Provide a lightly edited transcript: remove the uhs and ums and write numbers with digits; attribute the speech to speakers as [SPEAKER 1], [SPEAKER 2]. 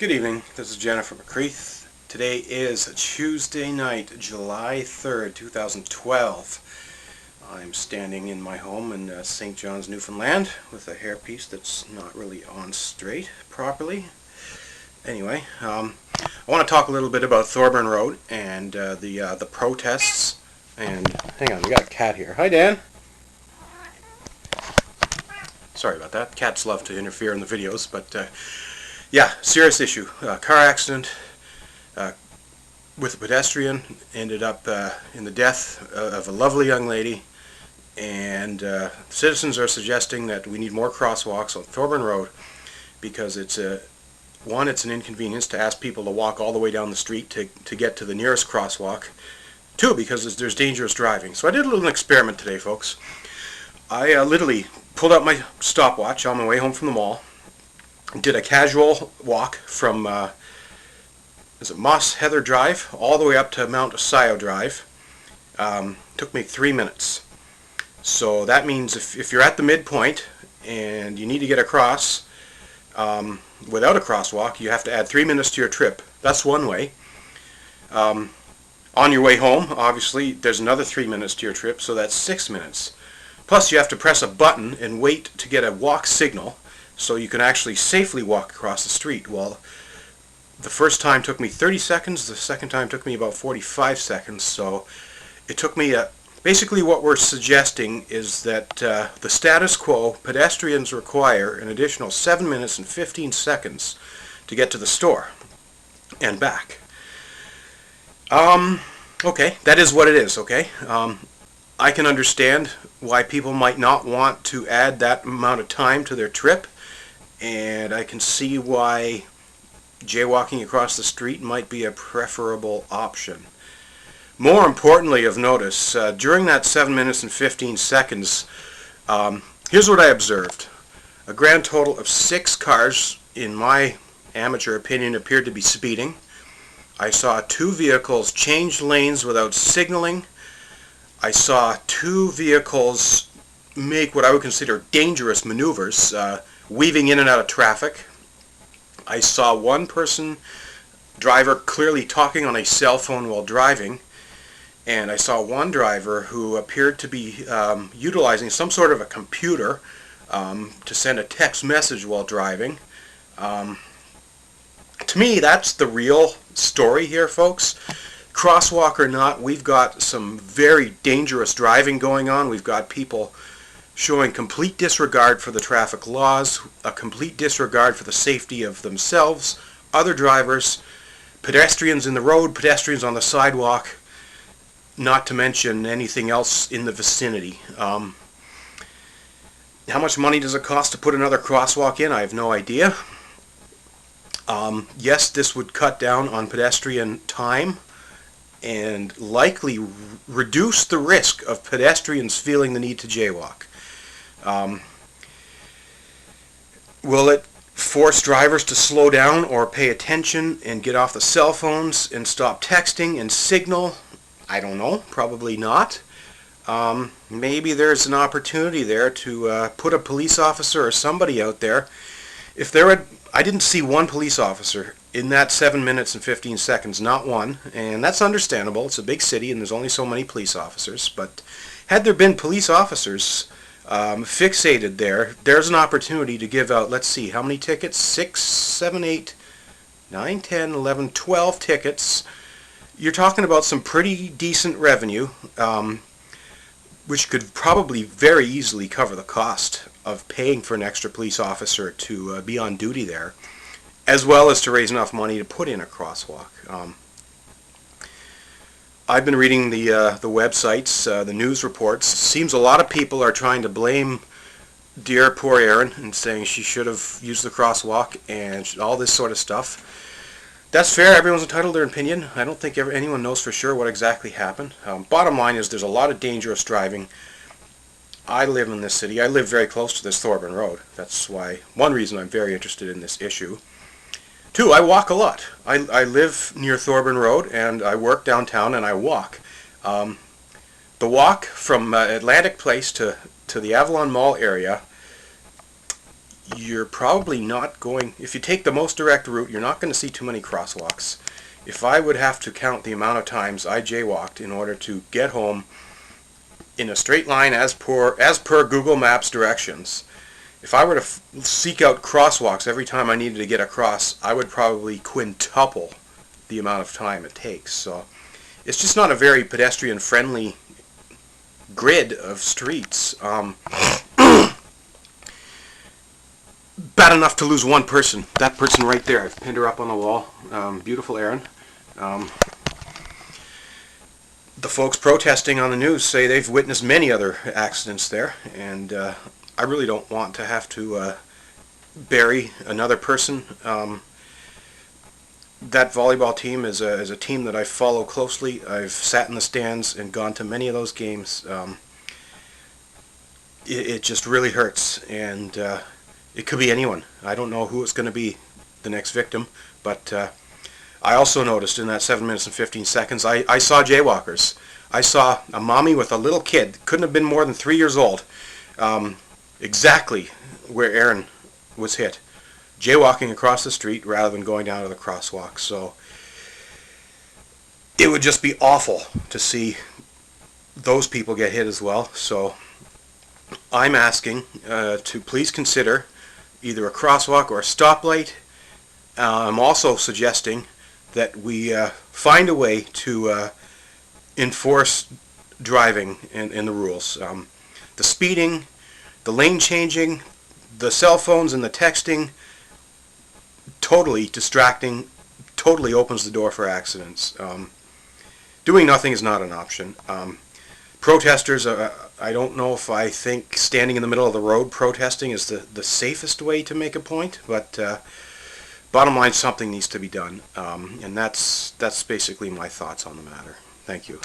[SPEAKER 1] Good evening, this is Jennifer McCreath's. Today is Tuesday night, July 3rd, 2012. I'm standing in my home in St. John's, Newfoundland with a hairpiece that's not really on straight properly. Anyway, I want to talk a little bit about Thorburn Road and the protests. And hang on, we got a cat here. Hi, Dan. Sorry about that. Cats love to interfere in the videos, but yeah, serious issue. Car accident with a pedestrian ended up in the death of a lovely young lady, and citizens are suggesting that we need more crosswalks on Thorburn Road because it's it's an inconvenience to ask people to walk all the way down the street to get to the nearest crosswalk. Two, because there's dangerous driving. So I did a little experiment today, folks. I literally pulled out my stopwatch on my way home from the mall, did a casual walk from Moss Heather Drive all the way up to Mount Scio Drive. Took me 3 minutes. So that means if you're at the midpoint and you need to get across without a crosswalk, you have to add 3 minutes to your trip. That's one way. On your way home, obviously, there's another 3 minutes to your trip, so that's 6 minutes. Plus, you have to press a button and wait to get a walk signal so you can actually safely walk across the street. Well, the first time took me 30 seconds, the second time took me about 45 seconds, so it took me basically what we're suggesting is that the status quo, pedestrians require an additional 7 minutes and 15 seconds to get to the store and back. Okay, that is what it is, okay? I can understand why people might not want to add that amount of time to their trip, and I can see why jaywalking across the street might be a preferable option. More importantly of notice, during that 7 minutes and 15 seconds, here's what I observed. A grand total of 6 cars, in my amateur opinion, appeared to be speeding. I saw 2 vehicles change lanes without signaling. I saw 2 vehicles make what I would consider dangerous maneuvers, weaving in and out of traffic. I saw one driver clearly talking on a cell phone while driving, and I saw one driver who appeared to be utilizing some sort of a computer to send a text message while driving. To me, that's the real story here, folks. Crosswalk or not, we've got some very dangerous driving going on. We've got people showing complete disregard for the traffic laws, a complete disregard for the safety of themselves, other drivers, pedestrians in the road, pedestrians on the sidewalk, not to mention anything else in the vicinity. How much money does it cost to put another crosswalk in? I have no idea. Yes, this would cut down on pedestrian time and likely reduce the risk of pedestrians feeling the need to jaywalk. Will it force drivers to slow down or pay attention and get off the cell phones and stop texting and signal? I don't know. Probably not. Maybe there's an opportunity there to put a police officer or somebody out there. I didn't see one police officer in that 7 minutes and 15 seconds, not one, and that's understandable. It's a big city and there's only so many police officers, but had there been police officers fixated there's an opportunity to give out, let's see, how many tickets? 6, 7, 8, 9, 10, 11, 12 tickets. You're talking about some pretty decent revenue, which could probably very easily cover the cost of paying for an extra police officer to be on duty there, as well as to raise enough money to put in a crosswalk. I've been reading the websites, the news reports. Seems a lot of people are trying to blame dear poor Erin and saying she should have used the crosswalk and all this sort of stuff. That's fair. Everyone's entitled to their opinion. I don't think anyone knows for sure what exactly happened. Bottom line is there's a lot of dangerous driving. I live in this city. I live very close to this Thorburn Road. That's one reason I'm very interested in this issue. 2, I walk a lot. I live near Thorburn Road and I work downtown and I walk. The walk from Atlantic Place to the Avalon Mall area, you're probably not going, if you take the most direct route, you're not going to see too many crosswalks. If I would have to count the amount of times I jaywalked in order to get home in a straight line as per Google Maps directions, if I were to seek out crosswalks every time I needed to get across, I would probably quintuple the amount of time it takes. So it's just not a very pedestrian friendly grid of streets. Bad enough to lose one person. That person right there. I've pinned her up on the wall. Beautiful Erin. The folks protesting on the news say they've witnessed many other accidents there, and I really don't want to have to bury another person. That volleyball team is a team that I follow closely. I've sat in the stands and gone to many of those games. It just really hurts, and it could be anyone. I don't know who it's going to be, the next victim, but I also noticed in that 7 minutes and 15 seconds, I saw jaywalkers. I saw a mommy with a little kid, couldn't have been more than 3 years old, exactly where Erin was hit, jaywalking across the street rather than going down to the crosswalk. So it would just be awful to see those people get hit as well. So I'm asking to please consider either a crosswalk or a stoplight. I'm also suggesting that we find a way to enforce driving in the rules. The speeding, the lane changing, the cell phones and the texting, totally distracting, totally opens the door for accidents. Doing nothing is not an option. Protesters, I don't know if I think standing in the middle of the road protesting is the safest way to make a point, but bottom line, something needs to be done, and that's basically my thoughts on the matter. Thank you.